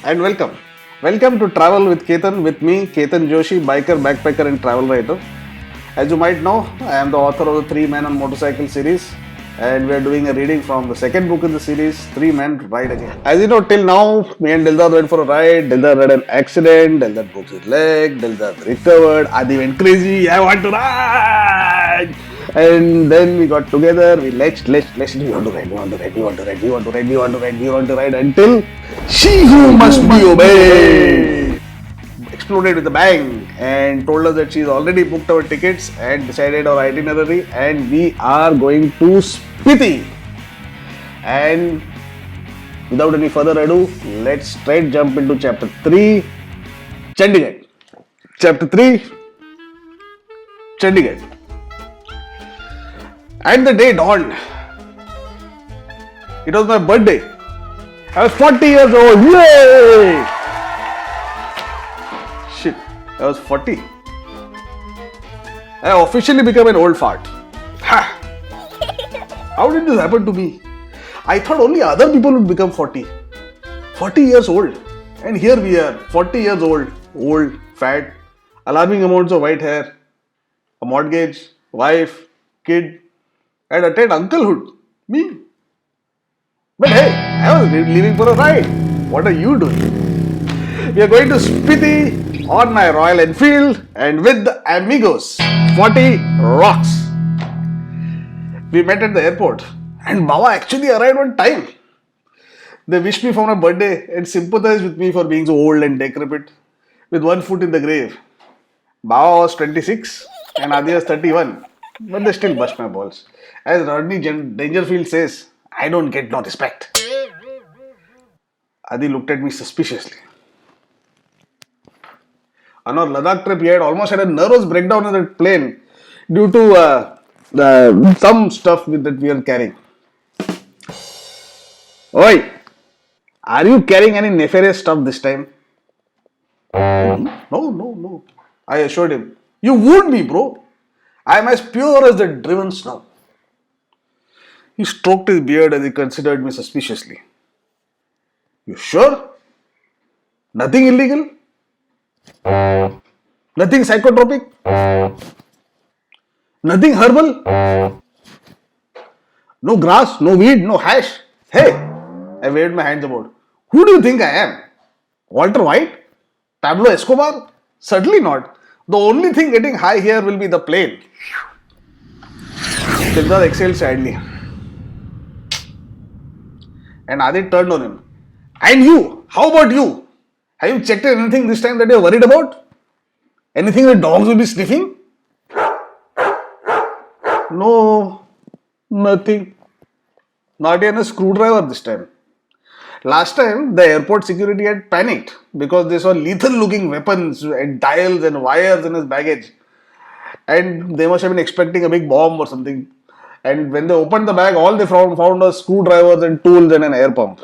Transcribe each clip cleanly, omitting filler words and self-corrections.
and welcome. Welcome to Travel with Ketan with me, Ketan Joshi, biker, backpacker, and travel writer. As you might know, I am the author of the Three Men on Motorcycle series, and we are doing a reading from the second book in the series, Three Men Ride Again. As you know, till now, me and Dildar went for a ride. Dildar had an accident, Dildar broke his leg, Dildar recovered, Adi went crazy, I want to ride! And then we got together, we we want to ride until she who must be obeyed exploded with a bang and told us that she's already booked our tickets and decided our itinerary and we are going to Spiti. And without any further ado, let's straight jump into chapter 3, Chandigarh. Chapter 3, Chandigarh. And the day dawned. It was my birthday. I was 40 years old. Yay! Shit, I was 40. I officially became an old fart. Ha! How did this happen to me? I thought only other people would become 40. 40 years old. And here we are, 40 years old, fat, alarming amounts of white hair, a mortgage, wife, kid, and attained unclehood. Me. But hey, I was leaving for a ride. What are you doing? We are going to Spiti on my Royal Enfield and with the amigos. 40 rocks. We met at the airport and Baba actually arrived on time. They wished me for my birthday and sympathized with me for being so old and decrepit with one foot in the grave. Baba was 26 and Adi was 31. But they still bust my balls. As Rodney Dangerfield says, I don't get no respect. Adi looked at me suspiciously. On our Ladakh trip, he almost had a nervous breakdown in the plane due to some stuff that we are carrying. Oi! Are you carrying any nefarious stuff this time? No. I assured him. You would be, bro. I am as pure as the driven snow. He stroked his beard as he considered me suspiciously. You sure? Nothing illegal? Nothing psychotropic? Nothing herbal? No grass, no weed, no hash? Hey! I waved my hands about. Who do you think I am? Walter White? Pablo Escobar? Certainly not. The only thing getting high here will be the plane. Siddharth exhaled sadly. And Adi turned on him. And you? How about you? Have you checked anything this time that you're worried about? Anything the dogs will be sniffing? No, nothing. Not even a screwdriver this time. Last time, the airport security had panicked because they saw lethal looking weapons and dials and wires in his baggage. And they must have been expecting a big bomb or something. And when they opened the bag, all they found was screwdrivers and tools and an air pump.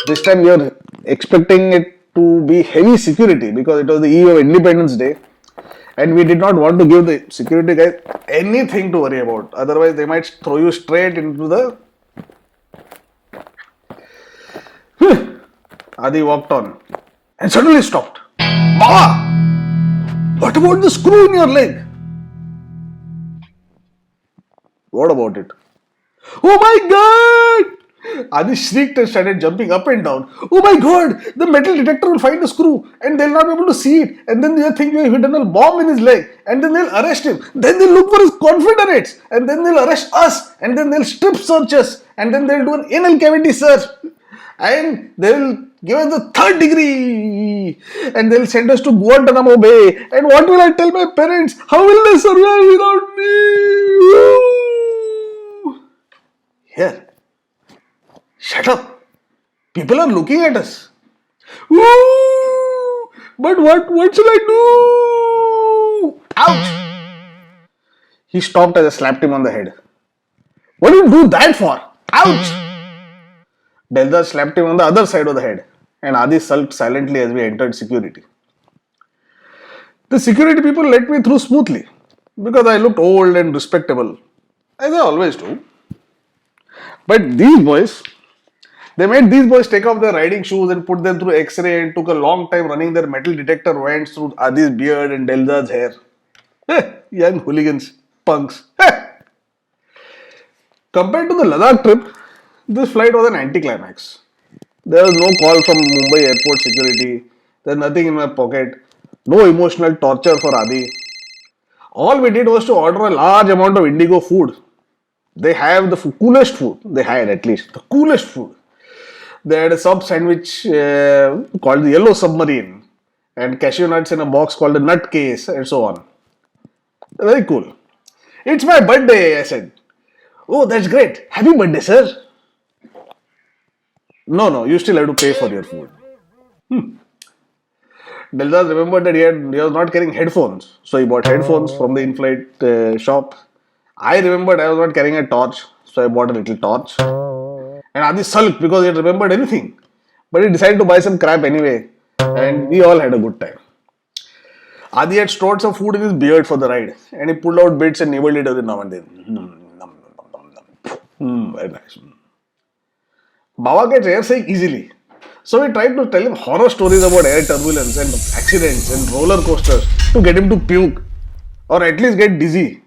This time we are expecting it to be heavy security because it was the eve of Independence Day. And we did not want to give the security guys anything to worry about. Otherwise, they might throw you straight into the... Adi walked on and suddenly stopped. Baba! What about the screw in your leg? What about it? Oh my God! Adi shrieked and started jumping up and down. Oh my God! The metal detector will find a screw and they'll not be able to see it. And then they'll think we have hidden a bomb in his leg. And then they'll arrest him. Then they'll look for his confederates. And then they'll arrest us. And then they'll strip search us. And then they'll do an anal cavity search. And they'll give us the 3rd degree. And they'll send us to Guantanamo Bay. And what will I tell my parents? How will they survive without me? Here. Shut up. People are looking at us. Ooh, but what shall I do? Ouch! He stopped as I slapped him on the head. What do you do that for? Ouch! Deldar slapped him on the other side of the head and Adi sulked silently as we entered security. The security people let me through smoothly because I looked old and respectable, as I always do. But these boys, They made these boys take off their riding shoes and put them through X-ray and took a long time running their metal detector vents through Adi's beard and Delza's hair. Young hooligans, punks. Compared to the Ladakh trip, this flight was an anticlimax. There was no call from Mumbai airport security. There's nothing in my pocket. No emotional torture for Adi. All we did was to order a large amount of Indigo food. They have the coolest food. They had at least the coolest food. They had a sub sandwich called the Yellow Submarine and cashew nuts in a box called the Nut Case and so on. Very cool. It's my birthday, I said. Oh, that's great. Happy birthday, sir. No, you still have to pay for your food. Delzad remembered that he was not carrying headphones, so he bought headphones from the in-flight shop. I remembered I was not carrying a torch, so I bought a little torch. And Adi sulked because he had remembered anything. But he decided to buy some crap anyway, and we all had a good time. Adi had stored some food in his beard for the ride, and he pulled out bits and nibbled it every now and then. Very nice. Baba gets airsick easily. So we tried to tell him horror stories about air turbulence and accidents and roller coasters to get him to puke or at least get dizzy.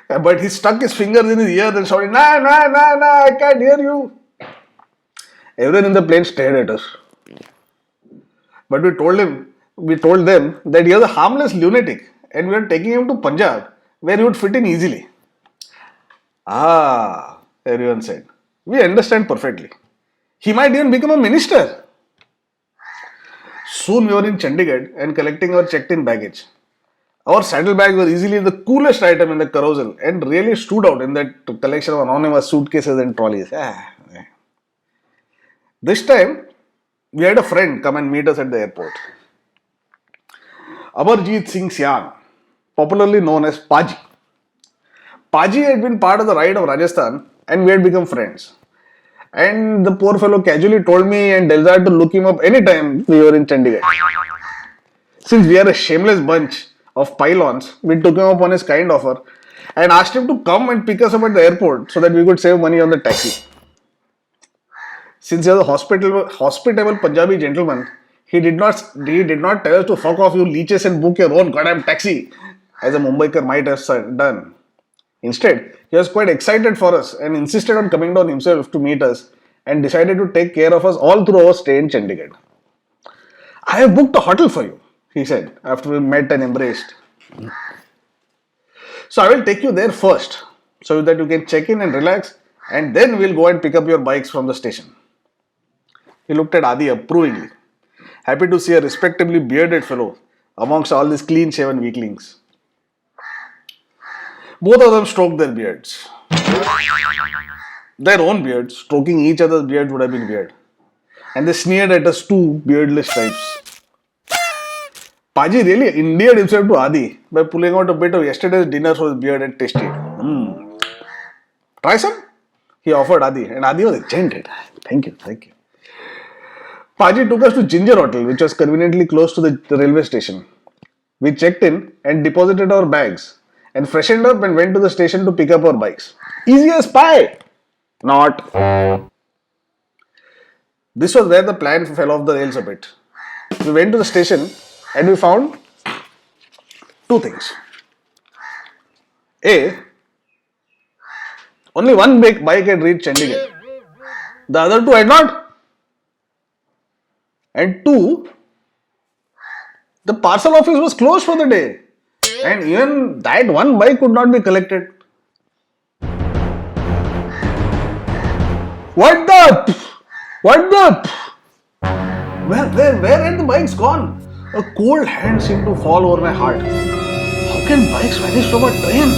But he stuck his fingers in his ears and shouted, Nah, I can't hear you. Everyone in the plane stared at us. But we told them that he was a harmless lunatic and we were taking him to Punjab where he would fit in easily. Ah, everyone said. We understand perfectly. He might even become a minister. Soon we were in Chandigarh and collecting our checked-in baggage. Our saddlebags were easily the coolest item in the carousel and really stood out in that collection of anonymous suitcases and trolleys. This time, we had a friend come and meet us at the airport. Amarjeet Singh Sian, popularly known as Paji. Paji had been part of the ride of Rajasthan and we had become friends. And the poor fellow casually told me and Delzad to look him up anytime we were in Chandigarh. Since we are a shameless bunch of pylons, we took him up on his kind offer and asked him to come and pick us up at the airport so that we could save money on the taxi. Since he was a hospitable Punjabi gentleman, he did not tell us to fuck off you leeches and book your own goddamn taxi, as a Mumbaikar might have done. Instead, he was quite excited for us and insisted on coming down himself to meet us and decided to take care of us all through our stay in Chandigarh. I have booked a hotel for you, he said after we met and embraced. So I will take you there first so that you can check in and relax and then we'll go and pick up your bikes from the station. He looked at Adi approvingly, happy to see a respectably bearded fellow amongst all these clean-shaven weaklings. Both of them stroked their beards. Their own beards, stroking each other's beards would have been weird. And they sneered at us two beardless types. Paji really endeared himself to Adi by pulling out a bit of yesterday's dinner for his beard and tasted it. Try some? He offered Adi, and Adi was enchanted. Thank you. Paji took us to Ginger Hotel, which was conveniently close to the railway station. We checked in and deposited our bags and freshened up and went to the station to pick up our bikes. Easy as pie! Not. This was where the plan fell off the rails a bit. We went to the station and we found two things. A, only one bike had reached Chandigarh. The other two had not. And two, the parcel office was closed for the day. And even that one bike could not be collected. What the? Where had the bikes gone? A cold hand seemed to fall over my heart. How can bikes vanish from a train?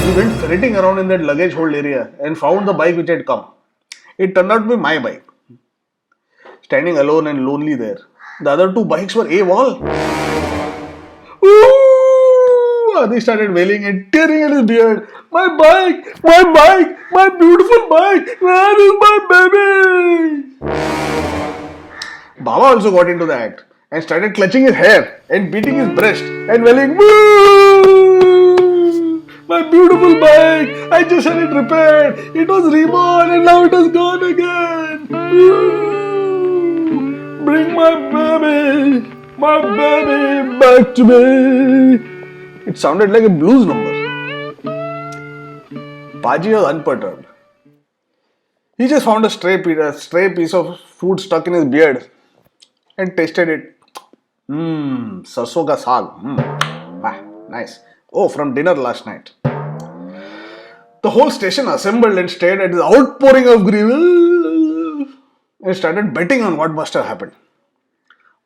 We went ferreting around in that luggage hold area and found the bike which had come. It turned out to be my bike. Standing alone and lonely there. The other two bikes were AWOL. Ooh! Adi started wailing and tearing at his beard. My bike! My beautiful bike! Where is my baby? Baba also got into the act and started clutching his hair and beating his breast and wailing, Woo! My beautiful bike! I just had it repaired. It was reborn and now it is gone again. Bring my baby back to me. It sounded like a blues number. Paji was unperturbed. He just found a stray piece of food stuck in his beard and tasted it. Sarson ka saag. Nice. Oh, from dinner last night. The whole station assembled and stared at his outpouring of grief and started betting on what must have happened.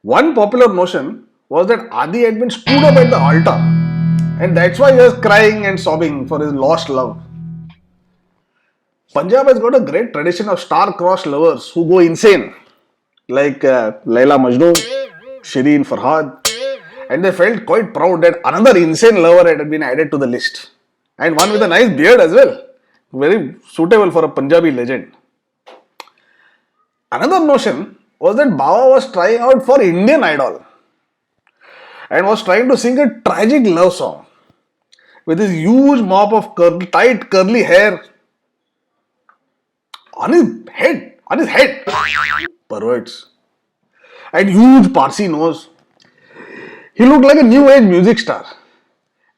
One popular notion was that Adi had been screwed up at the altar, and that's why he was crying and sobbing for his lost love. Punjab has got a great tradition of star-crossed lovers who go insane, like Laila Majnun, Shireen Farhad, and they felt quite proud that another insane lover had been added to the list, and one with a nice beard as well, very suitable for a Punjabi legend. Another notion was that Bawa was trying out for Indian Idol and was trying to sing a tragic love song with his huge mop of tight curly hair on his head, perverts, and huge Parsi nose. He looked like a new age music star.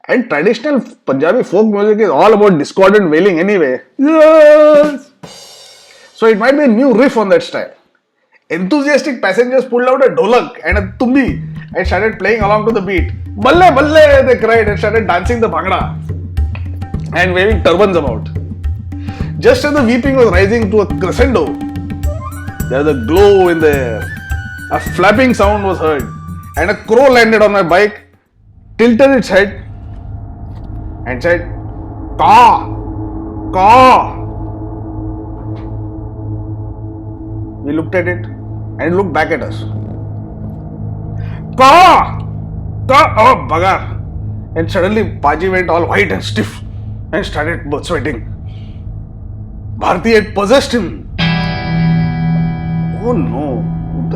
And traditional Punjabi folk music is all about discordant wailing anyway. Yes! So it might be a new riff on that style. Enthusiastic passengers pulled out a dholak and a tumbi and started playing along to the beat. Balle balle, they cried and started dancing the bhangra and waving turbans about. Just as the weeping was rising to a crescendo, there was a glow in the air. A flapping sound was heard and a crow landed on my bike, tilted its head and said, "Caw! Caw!" We looked at it and it looked back at us. "Caw! Caw! Oh, bagar!" And suddenly Paji went all white and stiff and started sweating. Bharti had possessed him. Oh no.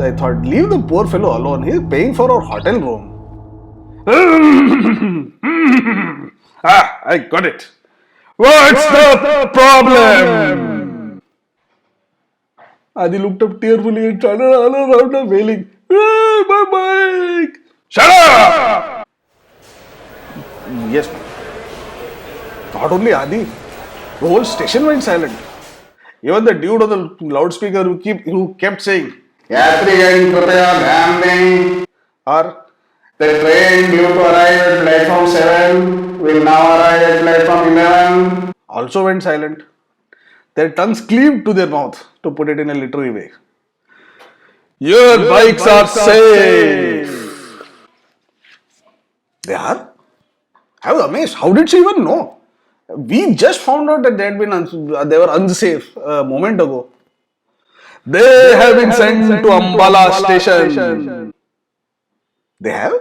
I thought, leave the poor fellow alone. He is paying for our hotel room. I got it. What's the problem? Adi looked up tearfully and started all around her wailing. Hey, my bike! Shut up! Yes, ma'am. Not only Adi, the whole station went silent. Even the dude on the loudspeaker who kept saying, "Yatrigan Kripaya Dhyan dein," or "The train due to arrive at platform 7 will now arrive at platform 11," also went silent. Their tongues cleaved to their mouth, to put it in a literary way. Your bikes are safe. They are? I was amazed. How did she even know? We just found out that they were unsafe a moment ago. They have been sent to Ambala station. They have?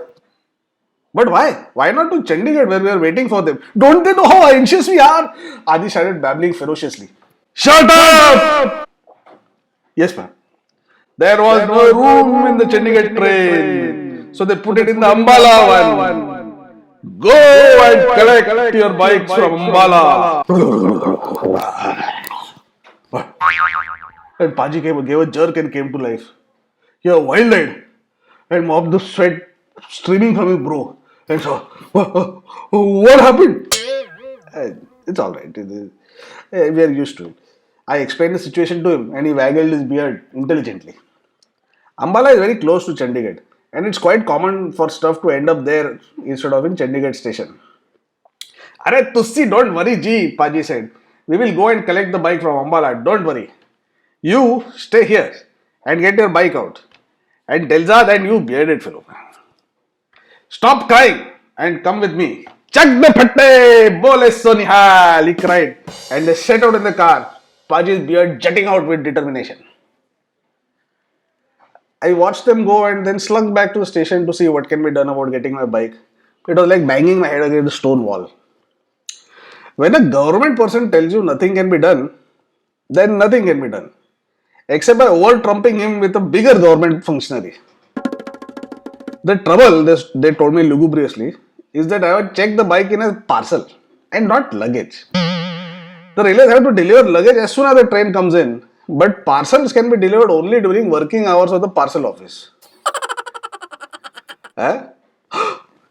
But why? Why not to Chandigarh where we are waiting for them? Don't they know how anxious we are? Adi started babbling ferociously. Shut up! Yes, ma'am. There was no room in the Chandigarh train. So they put it in the Ambala one. Go and collect your bikes from Ambala. And Paji gave a jerk and came to life. He was wild-eyed and mopped the sweat streaming from his brow. And so, what happened? It's alright. We are used to it. I explained the situation to him and he waggled his beard intelligently. Ambala is very close to Chandigarh and it's quite common for stuff to end up there instead of in Chandigarh station. Arey Tussi, don't worry ji, Paji said. We will go and collect the bike from Ambala, don't worry. You stay here and get your bike out. And Delzad and you bearded fellow, stop crying and come with me. Chak de phatte, bole so nihal, he cried. And they set out in the car, Paji's beard jutting out with determination. I watched them go and then slunk back to the station to see what can be done about getting my bike. It was like banging my head against a stone wall. When a government person tells you nothing can be done, then nothing can be done. Except by over-trumping him with a bigger government functionary. The trouble, they told me lugubriously, is that I would check the bike in a parcel. and not luggage. The railways have to deliver luggage as soon as the train comes in, but parcels can be delivered only during working hours of the parcel office. Eh?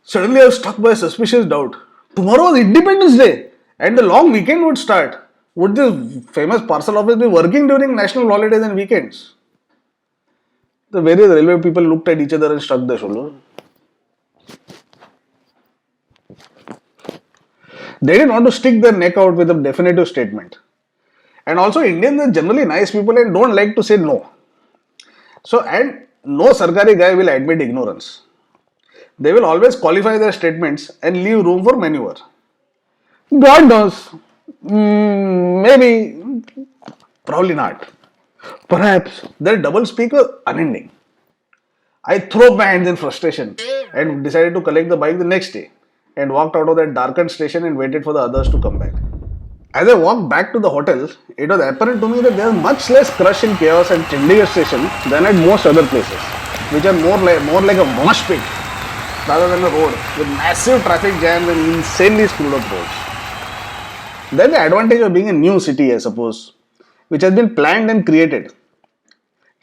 Suddenly I was struck by a suspicious doubt. Tomorrow was Independence Day and the long weekend would start. Would this famous parcel office be working during national holidays and weekends? The various railway people looked at each other and shrugged their shoulders. They didn't want to stick their neck out with a definitive statement. And also, Indians are generally nice people and don't like to say no. So, and no Sarkari guy will admit ignorance. They will always qualify their statements and leave room for maneuver. God knows. Maybe. Probably not. Perhaps their double speak was unending. I threw up my hands in frustration and decided to collect the bike the next day and walked out of that darkened station and waited for the others to come back. As I walked back to the hotel, it was apparent to me that there is much less crush and chaos at Chandigarh station than at most other places, which are more like a mosh pit rather than a road with massive traffic jams and insanely screwed up roads. Then the advantage of being a new city, I suppose, which has been planned and created.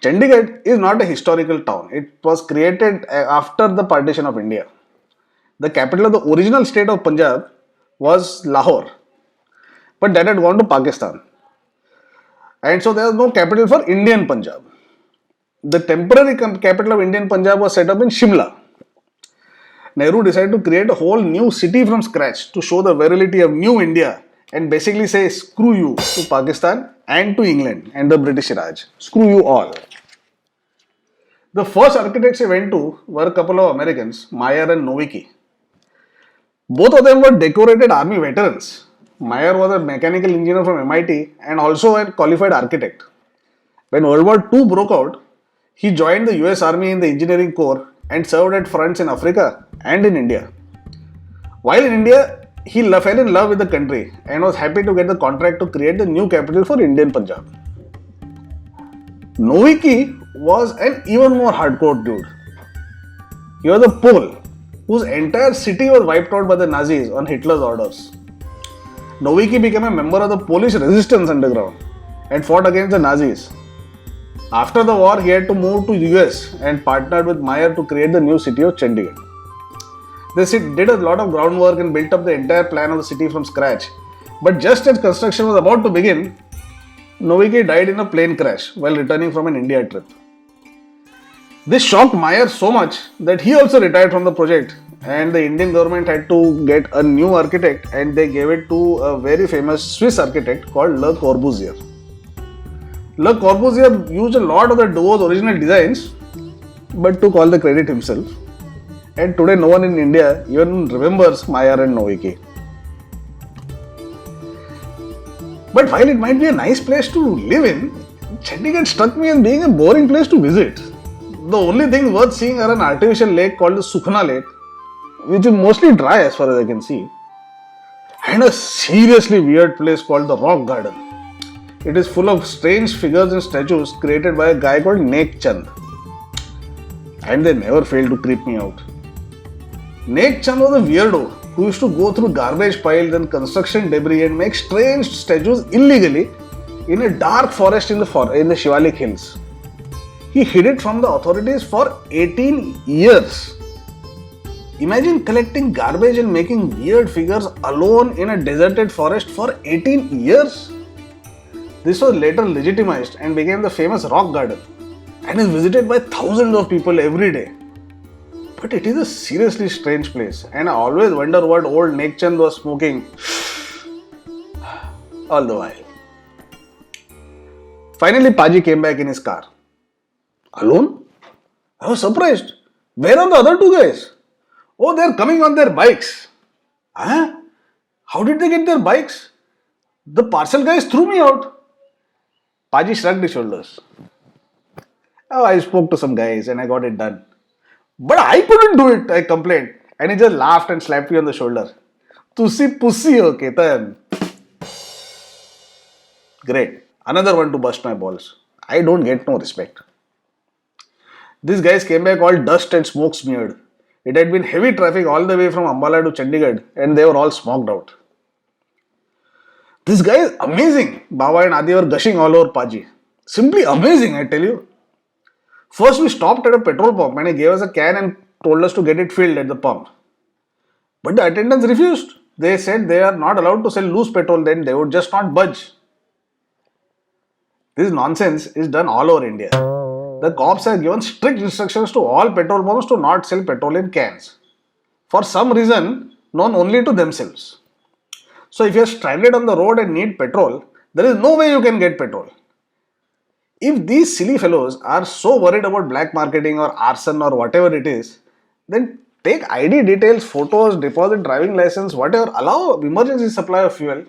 Chandigarh is not a historical town. It was created after the partition of India. The capital of the original state of Punjab was Lahore, but that had gone to Pakistan. And so there was no capital for Indian Punjab. The temporary capital of Indian Punjab was set up in Shimla. Nehru decided to create a whole new city from scratch to show the virility of New India and basically say screw you to Pakistan and to England and the British Raj. Screw you all. The first architects he went to were a couple of Americans, Meyer and Nowicki. Both of them were decorated army veterans. Meyer was a mechanical engineer from MIT and also a qualified architect. When World War II broke out, he joined the US Army in the engineering corps and served at fronts in Africa and in India. While in India, he fell in love with the country and was happy to get the contract to create the new capital for Indian Punjab. Nowicki was an even more hardcore dude. He was a Pole whose entire city was wiped out by the Nazis on Hitler's orders. Nowicki became a member of the Polish resistance underground and fought against the Nazis. After the war, he had to move to the US and partnered with Meyer to create the new city of Chandigarh. They did a lot of groundwork and built up the entire plan of the city from scratch. But just as construction was about to begin, Nowicki died in a plane crash while returning from an India trip. This shocked Meyer so much that he also retired from the project and the Indian government had to get a new architect and they gave it to a very famous Swiss architect called Le Corbusier. Le Corbusier used a lot of the duo's original designs but took all the credit himself. And today no one in India even remembers Meyer and Nowicki. But while it might be a nice place to live in, Chandigarh struck me as being a boring place to visit. The only things worth seeing are an artificial lake called the Sukhna Lake, which is mostly dry as far as I can see, and a seriously weird place called the Rock Garden. It is full of strange figures and statues created by a guy called Nek Chand. And they never fail to creep me out. Nek Chand was a weirdo who used to go through garbage piles and construction debris and make strange statues illegally in a dark forest in the Shivalik Hills. He hid it from the authorities for 18 years. Imagine collecting garbage and making weird figures alone in a deserted forest for 18 years. This was later legitimized and became the famous Rock Garden and is visited by thousands of people every day. But it is a seriously strange place and I always wonder what old Nek Chand was smoking all the while. Finally, Paji came back in his car. Alone? I was surprised. Where are the other two guys? Oh, they're coming on their bikes. Huh? How did they get their bikes? The parcel guys threw me out. Paji shrugged his shoulders. Oh, I spoke to some guys and I got it done. But I couldn't do it, I complained. And he just laughed and slapped me on the shoulder. Tusi pussy ho, Ketan. Great. Another one to bust my balls. I don't get no respect. These guys came back all dust and smoke smeared. It had been heavy traffic all the way from Ambala to Chandigarh and they were all smoked out. This guy is amazing. Baba and Adi were gushing all over Paji. Simply amazing, I tell you. First, we stopped at a petrol pump and he gave us a can and told us to get it filled at the pump. But the attendants refused. They said they are not allowed to sell loose petrol, then they would just not budge. This nonsense is done all over India. The cops have given strict instructions to all petrol pumps to not sell petrol in cans. For some reason known only to themselves. So if you are stranded on the road and need petrol, there is no way you can get petrol. If these silly fellows are so worried about black marketing or arson or whatever it is, then take ID details, photos, deposit driving license, whatever, allow emergency supply of fuel.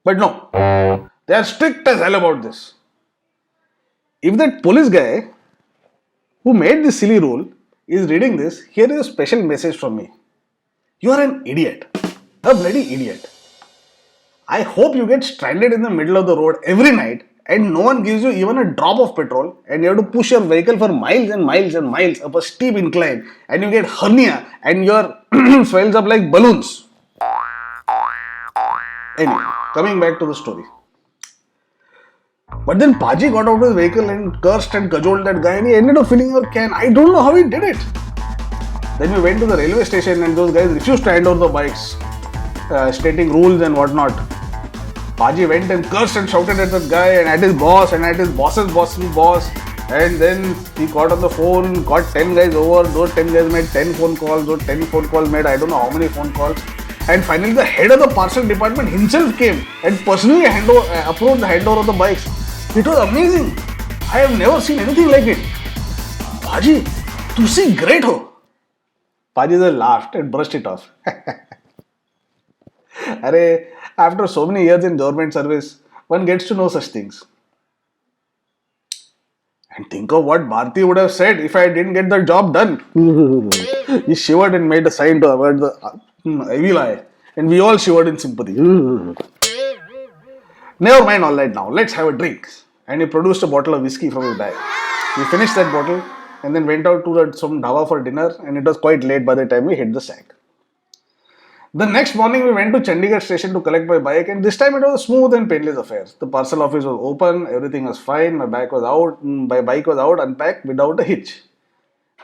But no, they are strict as hell about this. If that police guy who made this silly rule is reading this, here is a special message from me. You are an idiot. A bloody idiot. I hope you get stranded in the middle of the road every night and no one gives you even a drop of petrol and you have to push your vehicle for miles and miles and miles up a steep incline and you get hernia and your swells up like balloons. Anyway, coming back to the story. But then Paji got out of his vehicle and cursed and cajoled that guy and he ended up filling our can. I don't know how he did it. Then we went to the railway station and those guys refused to hand over the bikes, stating rules and whatnot. Paji went and cursed and shouted at that guy and at his boss and at his boss's boss. And then he got on the phone, got 10 guys over. Those 10 guys made 10 phone calls. Those 10 phone calls made I don't know how many phone calls. And finally the head of the parcel department himself came and personally approved the handover of the bikes. It was amazing. I have never seen anything like it. Paji, tu si great ho. Paji just laughed and brushed it off. Arey, after so many years in government service, one gets to know such things. And think of what Bharti would have said if I didn't get the job done. He shivered and made a sign to avoid the evil eye. And we all shivered in sympathy. Never mind all that now. Let's have a drink. And he produced a bottle of whiskey from his bag. We finished that bottle and then went out to some dhaba for dinner and it was quite late by the time we hit the sack. The next morning we went to Chandigarh station to collect my bike and this time it was a smooth and painless affair. The parcel office was open, everything was fine, my bike was out, unpacked without a hitch.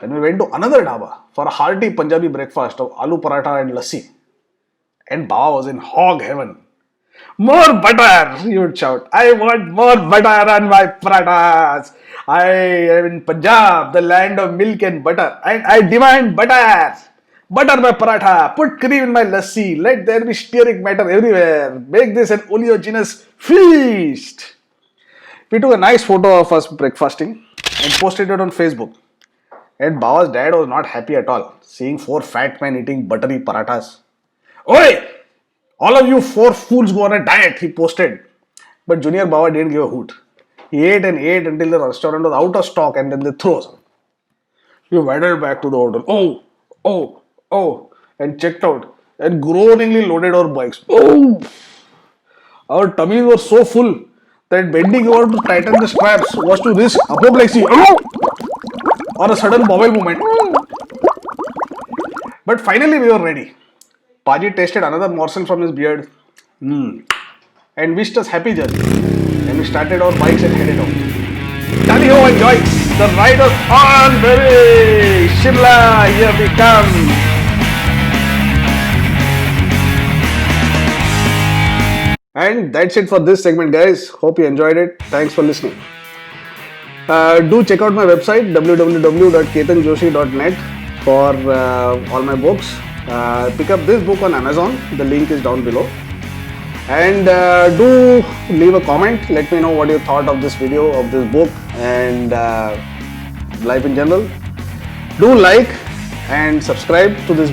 Then we went to another dhaba for a hearty Punjabi breakfast of aloo paratha and lassi. And Baba was in hog heaven. More butter, he would shout. I want more butter on my parathas. I am in Punjab, the land of milk and butter. And I demand butter. Butter my paratha. Put cream in my lassi. Let there be stearic matter everywhere. Make this an oleaginous feast. We took a nice photo of us breakfasting and posted it on Facebook. And Baba's dad was not happy at all, seeing 4 fat men eating buttery parathas. Oi! All of you 4 fools go on a diet, he posted. But Junior Baba didn't give a hoot. He ate and ate until the restaurant was out of stock and then they threw us. We waddled back to the hotel. Oh, and checked out and groaningly loaded our bikes. Oh! Our tummies were so full that bending over to tighten the straps was to risk apoplexy or a sudden bowel movement. But finally we were ready. Paji tasted another morsel from his beard and wished us happy journey. And we started our bikes and headed out. Tally ho and joy! The ride was on, baby! Shimla, here we come! And that's it for this segment, guys. Hope you enjoyed it. Thanks for listening. Do check out my website www.ketanjoshi.net for all my books. Pick up this book on Amazon. The link is down below. And do leave a comment. Let me know what you thought of this video, of this book, and life in general. Do like and subscribe to this.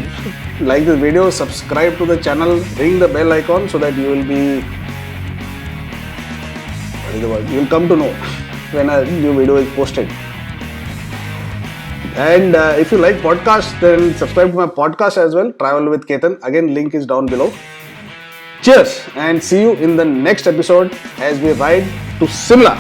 Like this video, subscribe to the channel, ring the bell icon so that you will be. What is the word? You will come to know when a new video is posted. And if you like podcasts, then subscribe to my podcast as well, Travel with Ketan. Again, link is down below. Cheers and see you in the next episode as we ride to Simla.